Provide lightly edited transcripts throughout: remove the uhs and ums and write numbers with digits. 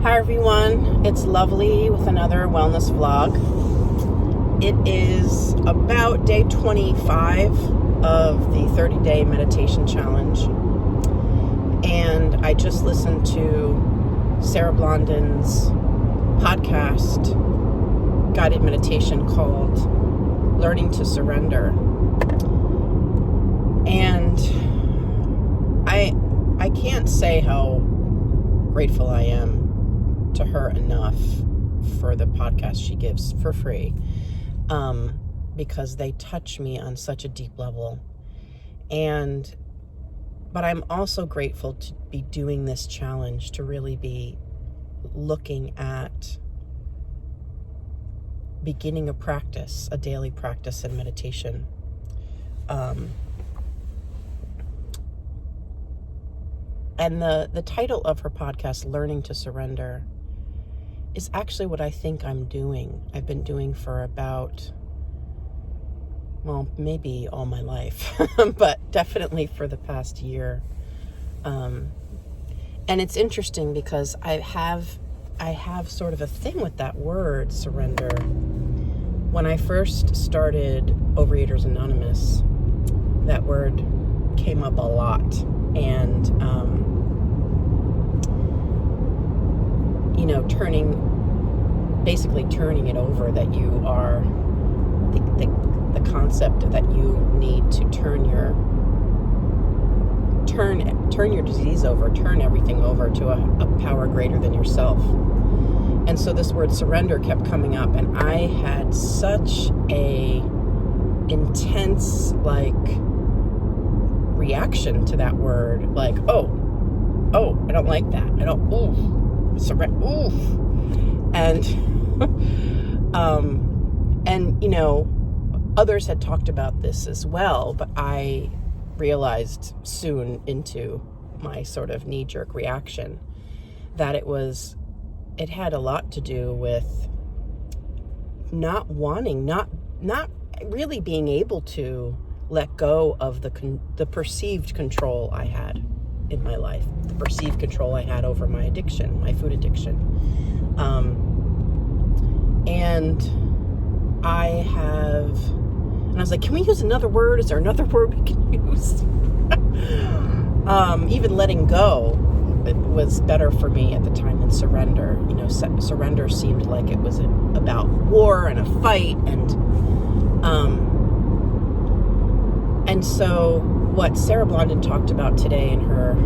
Hi everyone, it's Lovely with another wellness vlog. It is about day 25 of the 30-day meditation challenge, and I just listened to Sarah Blondin's podcast guided meditation called Learning to Surrender. And I can't say how grateful I am to her enough for the podcast she gives for free, because they touch me on such a deep level. But I'm also grateful to be doing this challenge, to really be looking at beginning a practice, a daily practice in meditation. And the title of her podcast, Learning to Surrender, is actually what I think I'm doing. I've been doing for about, maybe all my life, but definitely for the past year. And it's interesting because I have sort of a thing with that word, surrender. When I first started Overeaters Anonymous, that word came up a lot. And, turning it over, that you are the concept that you need to turn your disease over, turn everything over to a power greater than yourself. And so this word surrender kept coming up, and I had such a intense reaction to that word, oh, I don't like that. I don't, and others had talked about this as well, but I realized soon into my sort of knee-jerk reaction that it had a lot to do with not really being able to let go of the perceived control I had in my life, the perceived control I had over my addiction, my food addiction. And I was like, can we use another word? Is there another word we can use? Even letting go, it was better for me at the time than surrender. Surrender seemed like it was about war and a fight, and so what Sarah Blondin talked about today in her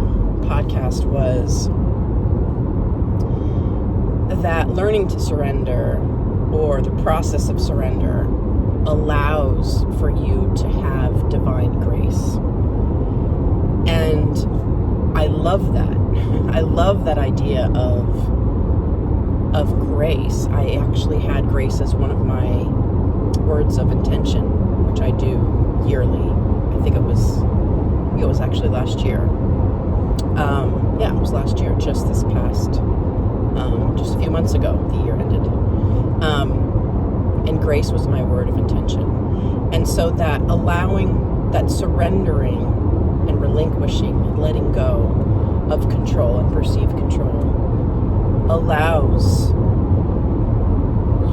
podcast was that learning to surrender, or the process of surrender, allows for you to have divine grace. And I love that. I love that idea of grace. I actually had grace as one of my words of intention, which I do yearly. I think it was actually last year. It was last year, just this past, just a few months ago, the year ended. And grace was my word of intention. And so that surrendering and relinquishing, letting go of control and perceived control allows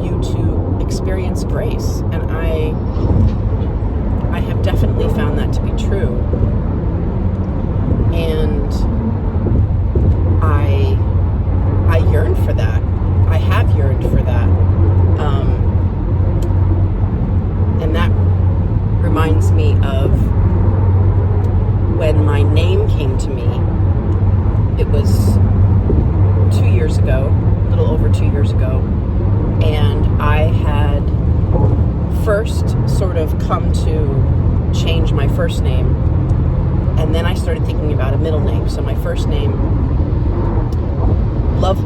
you to experience grace. And I have definitely found that to be true. And I yearn for that. I have yearned for that. And that reminds me of when my name came to me. It was 2 years ago, a little over 2 years ago. And I had first sort of come to change my first name, and then I started thinking about a middle name. So my first name,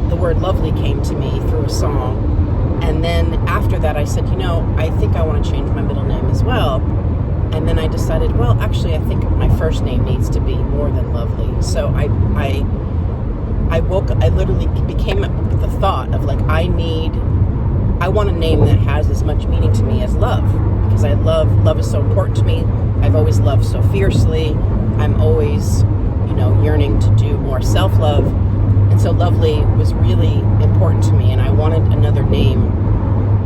the word lovely came to me through a song, and then after that I said, I think I want to change my middle name as well. And then I decided, actually I think my first name needs to be more than lovely. So I literally became with the thought of I want a name that has as much meaning to me as love, because love is so important to me. I've always loved so fiercely. I'm always, yearning to do more self-love. And so lovely was really important to me, and I wanted another name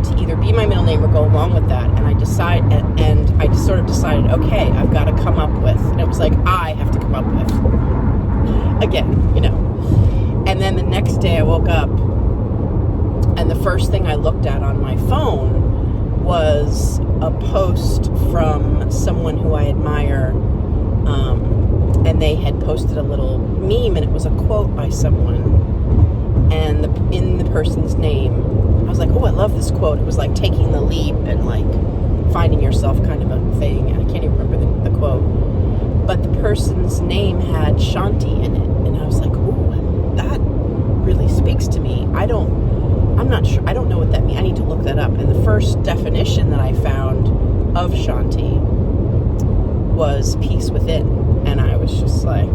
to either be my middle name or go along with that. And I just sort of decided, okay, I've got to come up with, and it was like, I have to come up with, again, And then the next day I woke up, and the first thing I looked at on my phone was a post from someone who I admire, and they had posted a little meme, and it was a quote by someone, and in the person's name, I was like, oh, I love this quote. It was like taking the leap and like finding yourself kind of a thing. I can't even remember the quote, but the person's name had Shanti in it, and I was like, oh, that really speaks to me. I'm not sure. I don't know what that means. I need to look that up. And the first definition that I found of Shanti was peace within. And I was just like,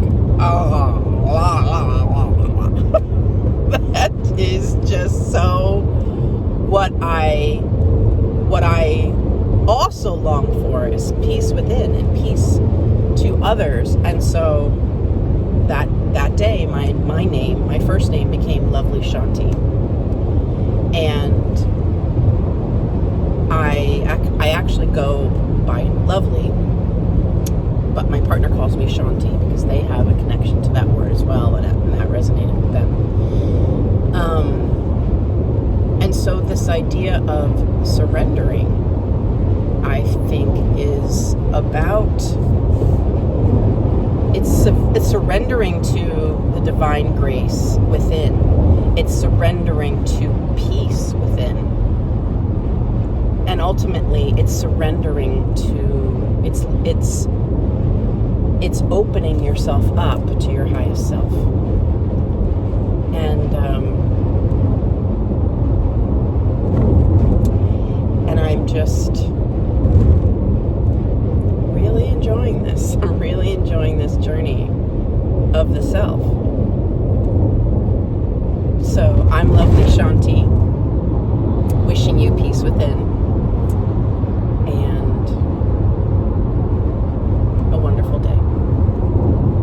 that is just so what I also long for is peace within and peace to others. And so that day, my first name became Lovely Shanti. And I actually go by Lovely, but my partner calls me Shanti because they have a connection to that word as well, and that resonated with them. And so this idea of surrendering, I think, is about it's surrendering to the divine grace within. It's surrendering to peace within. And ultimately, it's surrendering to, it's opening yourself up to your highest self. And I'm just really enjoying this. I'm really enjoying this journey of the self. So I'm Lovely Shanti, wishing you peace within.